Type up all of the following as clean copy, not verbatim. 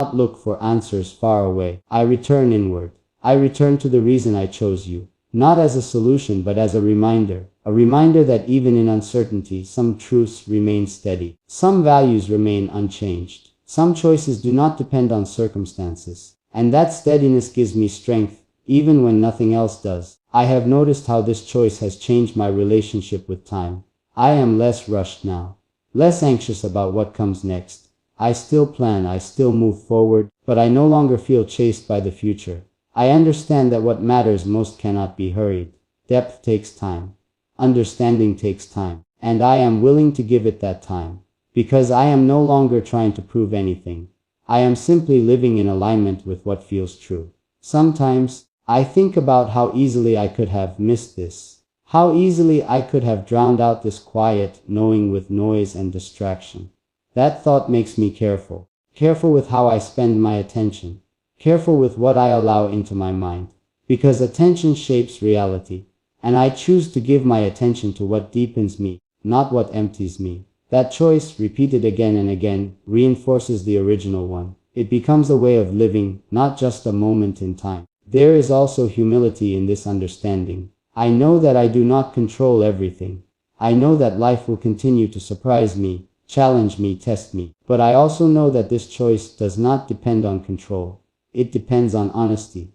not look for answers far away. I return inward. I return to the reason I chose you, not as a solution but as a reminder that even in uncertainty, some truths remain steady. Some values remain unchanged. Some choices do not depend on circumstances. And that steadiness gives me strength, even when nothing else does. I have noticed how this choice has changed my relationship with time. I am less rushed now, less anxious about what comes next. I still plan, I still move forward, but I no longer feel chased by the future. I understand that what matters most cannot be hurried. Depth takes time. Understanding takes time. And I am willing to give it that time. Because I am no longer trying to prove anything. I am simply living in alignment with what feels true. Sometimes, I think about how easily I could have missed this. How easily I could have drowned out this quiet knowing with noise and distraction. That thought makes me careful. Careful with how I spend my attention. Careful with what I allow into my mind. Because attention shapes reality. And I choose to give my attention to what deepens me, not what empties me. That choice, repeated again and again, reinforces the original one. It becomes a way of living, not just a moment in time. There is also humility in this understanding. I know that I do not control everything. I know that life will continue to surprise me, challenge me, test me. But I also know that this choice does not depend on control. It depends on honesty.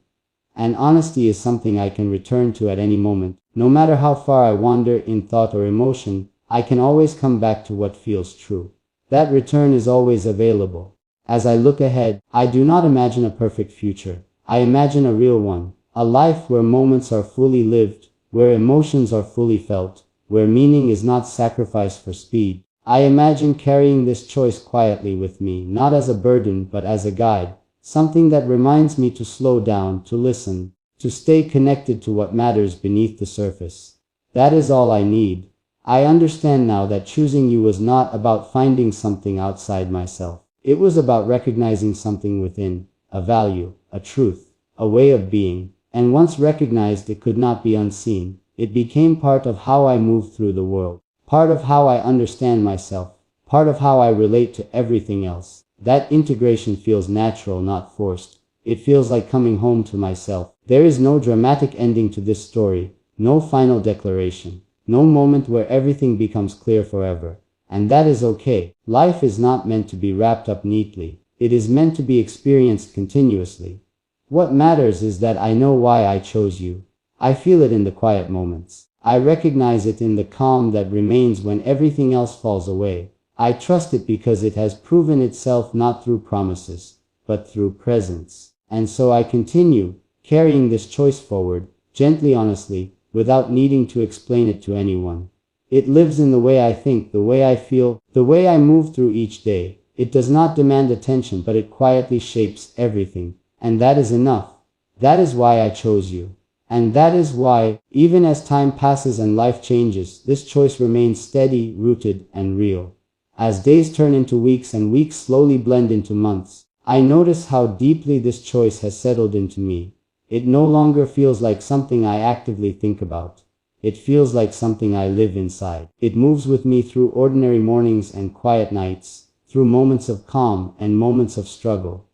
And honesty is something I can return to at any moment. No matter how far I wander in thought or emotion, I can always come back to what feels true. That return is always available. As I look ahead, I do not imagine a perfect future. I imagine a real one. A life where moments are fully lived, where emotions are fully felt, where meaning is not sacrificed for speed. I imagine carrying this choice quietly with me, not as a burden but as a guide. Something that reminds me to slow down, to listen, to stay connected to what matters beneath the surface. That is all I need. I understand now that choosing you was not about finding something outside myself. It was about recognizing something within, a value, a truth, a way of being. And once recognized, it could not be unseen. It became part of how I move through the world, part of how I understand myself, part of how I relate to everything else. That integration feels natural, not forced. It feels like coming home to myself. There is no dramatic ending to this story, no final declaration, no moment where everything becomes clear forever. And that is okay. Life is not meant to be wrapped up neatly. It is meant to be experienced continuously. What matters is that I know why I chose you. I feel it in the quiet moments. I recognize it in the calm that remains when everything else falls away. I trust it because it has proven itself not through promises, but through presence. And so I continue, carrying this choice forward, gently, honestly, without needing to explain it to anyone. It lives in the way I think, the way I feel, the way I move through each day. It does not demand attention, but it quietly shapes everything. And that is enough. That is why I chose you. And that is why, even as time passes and life changes, this choice remains steady, rooted, and real. As days turn into weeks and weeks slowly blend into months, I notice how deeply this choice has settled into me. It no longer feels like something I actively think about. It feels like something I live inside. It moves with me through ordinary mornings and quiet nights, through moments of calm and moments of struggle.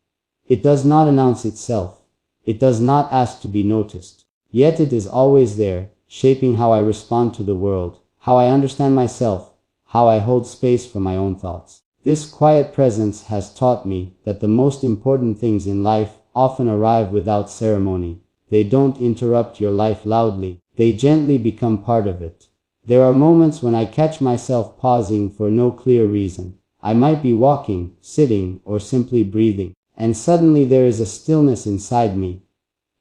It does not announce itself. It does not ask to be noticed. Yet it is always there, shaping how I respond to the world, how I understand myself, how I hold space for my own thoughts. This quiet presence has taught me that the most important things in life often arrive without ceremony. They don't interrupt your life loudly. They gently become part of it. There are moments when I catch myself pausing for no clear reason. I might be walking, sitting, or simply breathing, and suddenly there is a stillness inside me.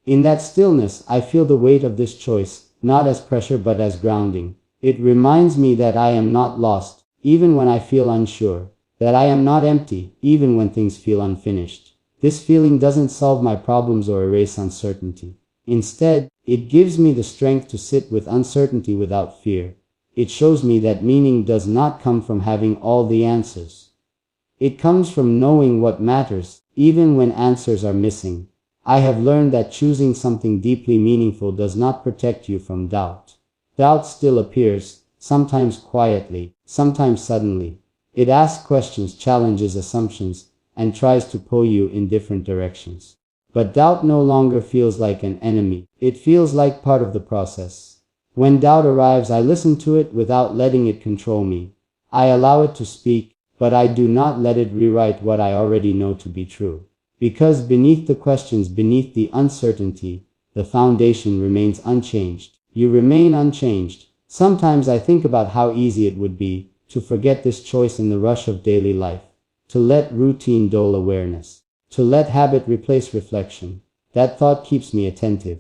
In that stillness, I feel the weight of this choice, not as pressure but as grounding. It reminds me that I am not lost, even when I feel unsure, that I am not empty, even when things feel unfinished. This feeling doesn't solve my problems or erase uncertainty. Instead, it gives me the strength to sit with uncertainty without fear. It shows me that meaning does not come from having all the answers. It comes from knowing what matters, even when answers are missing. I have learned that choosing something deeply meaningful does not protect you from doubt. Doubt still appears, sometimes quietly, sometimes suddenly. It asks questions, challenges assumptions, and tries to pull you in different directions. But doubt no longer feels like an enemy. It feels like part of the process. When doubt arrives, I listen to it without letting it control me. I allow it to speak, but I do not let it rewrite what I already know to be true. Because beneath the questions, beneath the uncertainty, the foundation remains unchanged. You remain unchanged. Sometimes I think about how easy it would be to forget this choice in the rush of daily life, to let routine dull awareness, to let habit replace reflection. That thought keeps me attentive.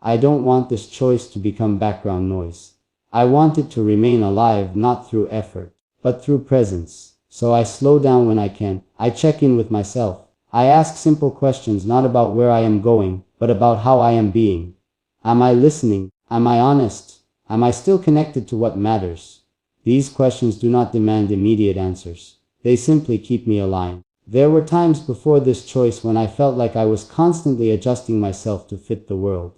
I don't want this choice to become background noise. I want it to remain alive, not through effort, but through presence. So I slow down when I can. I check in with myself. I ask simple questions, not about where I am going, but about how I am being. Am I listening? Am I honest? Am I still connected to what matters? These questions do not demand immediate answers. They simply keep me aligned. There were times before this choice when I felt like I was constantly adjusting myself to fit the world.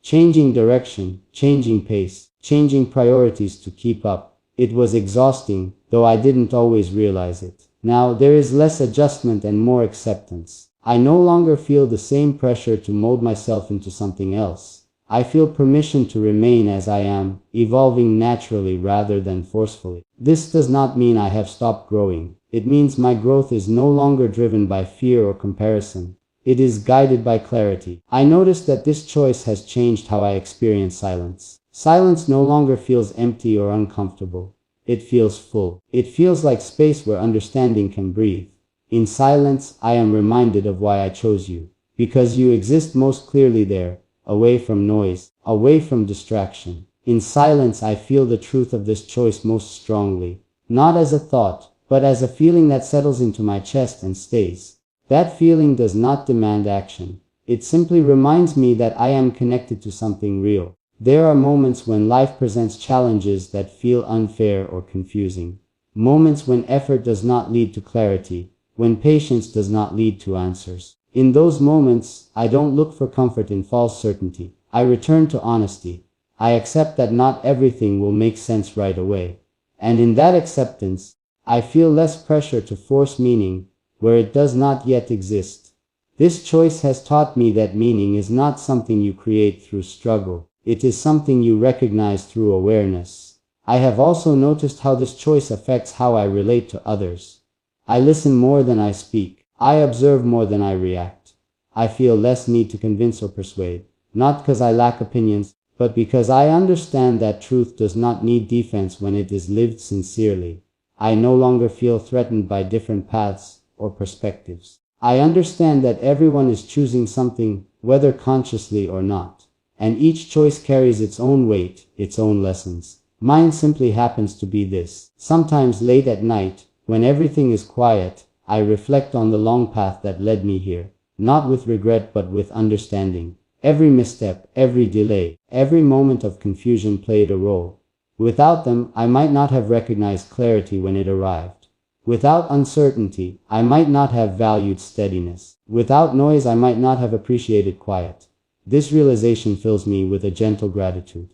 Changing direction, changing pace, changing priorities to keep up. It was exhausting, though I didn't always realize it. Now there is less adjustment and more acceptance. I no longer feel the same pressure to mold myself into something else. I feel permission to remain as I am, evolving naturally rather than forcefully. This does not mean I have stopped growing. It means my growth is no longer driven by fear or comparison. It is guided by clarity. I noticed that this choice has changed how I experience silence. Silence no longer feels empty or uncomfortable. It feels full. It feels like space where understanding can breathe. In silence, I am reminded of why I chose you. Because you exist most clearly there, away from noise, away from distraction. In silence, I feel the truth of this choice most strongly. Not as a thought, but as a feeling that settles into my chest and stays. That feeling does not demand action. It simply reminds me that I am connected to something real. There are moments when life presents challenges that feel unfair or confusing. Moments when effort does not lead to clarity, when patience does not lead to answers. In those moments, I don't look for comfort in false certainty. I return to honesty. I accept that not everything will make sense right away. And in that acceptance, I feel less pressure to force meaning where it does not yet exist. This choice has taught me that meaning is not something you create through struggle. It is something you recognize through awareness. I have also noticed how this choice affects how I relate to others. I listen more than I speak. I observe more than I react. I feel less need to convince or persuade, not because I lack opinions, but because I understand that truth does not need defense when it is lived sincerely. I no longer feel threatened by different paths or perspectives. I understand that everyone is choosing something, whether consciously or not. And each choice carries its own weight, its own lessons. Mine simply happens to be this. Sometimes late at night, when everything is quiet, I reflect on the long path that led me here, not with regret but with understanding. Every misstep, every delay, every moment of confusion played a role. Without them, I might not have recognized clarity when it arrived. Without uncertainty, I might not have valued steadiness. Without noise, I might not have appreciated quiet. This realization fills me with a gentle gratitude.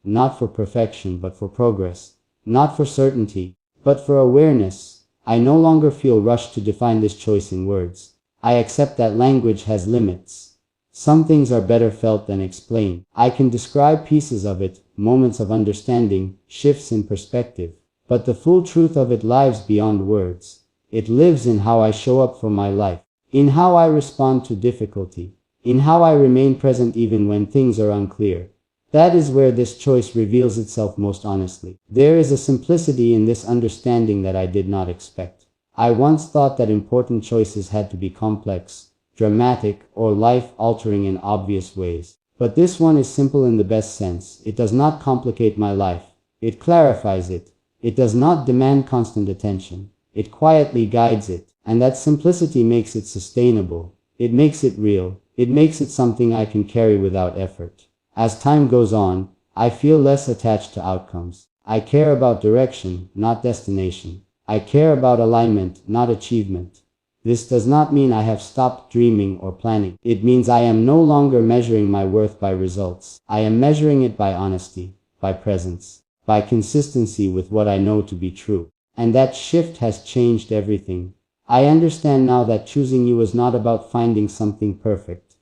Not for perfection, but for progress. Not for certainty, but for awareness. I no longer feel rushed to define this choice in words. I accept that language has limits. Some things are better felt than explained. I can describe pieces of it, moments of understanding, shifts in perspective. But the full truth of it lies beyond words. It lives in how I show up for my life, in how I respond to difficulty, in how I remain present even when things are unclear. That is where this choice reveals itself most honestly. There is a simplicity in this understanding that I did not expect. I once thought that important choices had to be complex, dramatic, or life-altering in obvious ways. But this one is simple in the best sense. It does not complicate my life. It clarifies it. It does not demand constant attention. It quietly guides it. And that simplicity makes it sustainable. It makes it real. It makes it something I can carry without effort. As time goes on, I feel less attached to outcomes. I care about direction, not destination. I care about alignment, not achievement. This does not mean I have stopped dreaming or planning. It means I am no longer measuring my worth by results. I am measuring it by honesty, by presence, by consistency with what I know to be true. And that shift has changed everything. I understand now that choosing you was not about finding something perfect.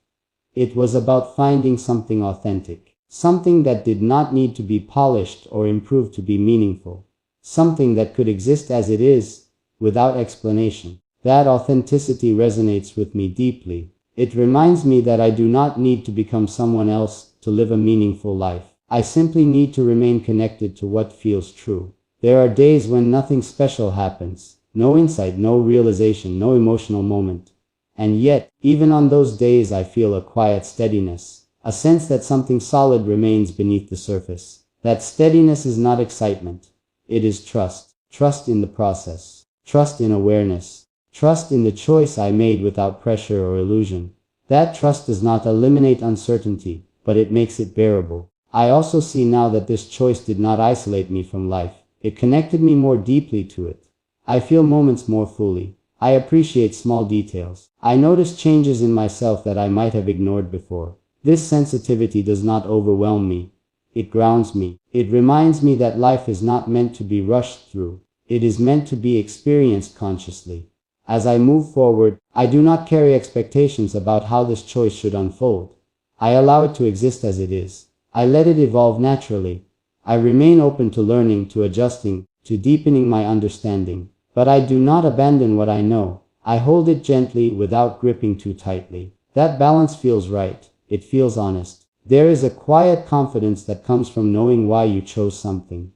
It was about finding something authentic. Something that did not need to be polished or improved to be meaningful. Something that could exist as it is, without explanation. That authenticity resonates with me deeply. It reminds me that I do not need to become someone else to live a meaningful life. I simply need to remain connected to what feels true. There are days when nothing special happens. No insight, no realization, no emotional moment. And yet, even on those days I feel a quiet steadiness. A sense that something solid remains beneath the surface. That steadiness is not excitement. It is trust. Trust in the process. Trust in awareness. Trust in the choice I made without pressure or illusion. That trust does not eliminate uncertainty, but it makes it bearable. I also see now that this choice did not isolate me from life. It connected me more deeply to it. I feel moments more fully. I appreciate small details. I notice changes in myself that I might have ignored before. This sensitivity does not overwhelm me. It grounds me. It reminds me that life is not meant to be rushed through. It is meant to be experienced consciously. As I move forward, I do not carry expectations about how this choice should unfold. I allow it to exist as it is. I let it evolve naturally. I remain open to learning, to adjusting, to deepening my understanding. But I do not abandon what I know. I hold it gently without gripping too tightly. That balance feels right. It feels honest. There is a quiet confidence that comes from knowing why you chose something.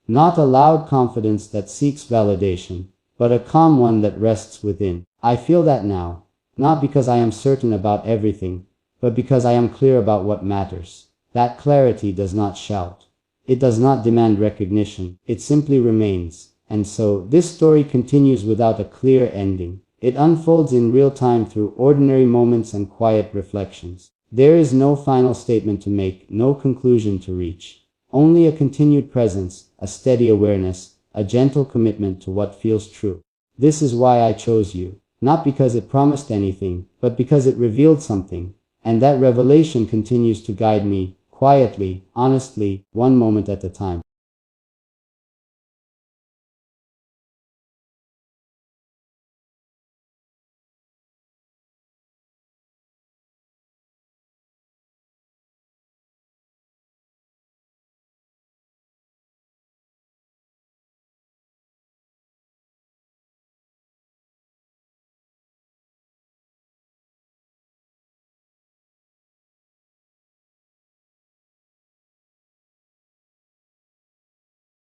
Not a loud confidence that seeks validation, but a calm one that rests within. I feel that now, not because I am certain about everything, but because I am clear about what matters. That clarity does not shout. It does not demand recognition. It simply remains. And so, this story continues without a clear ending. It unfolds in real time through ordinary moments and quiet reflections. There is no final statement to make, no conclusion to reach. Only a continued presence, a steady awareness, a gentle commitment to what feels true. This is why I chose you. Not because it promised anything, but because it revealed something. And that revelation continues to guide me, quietly, honestly, one moment at a time.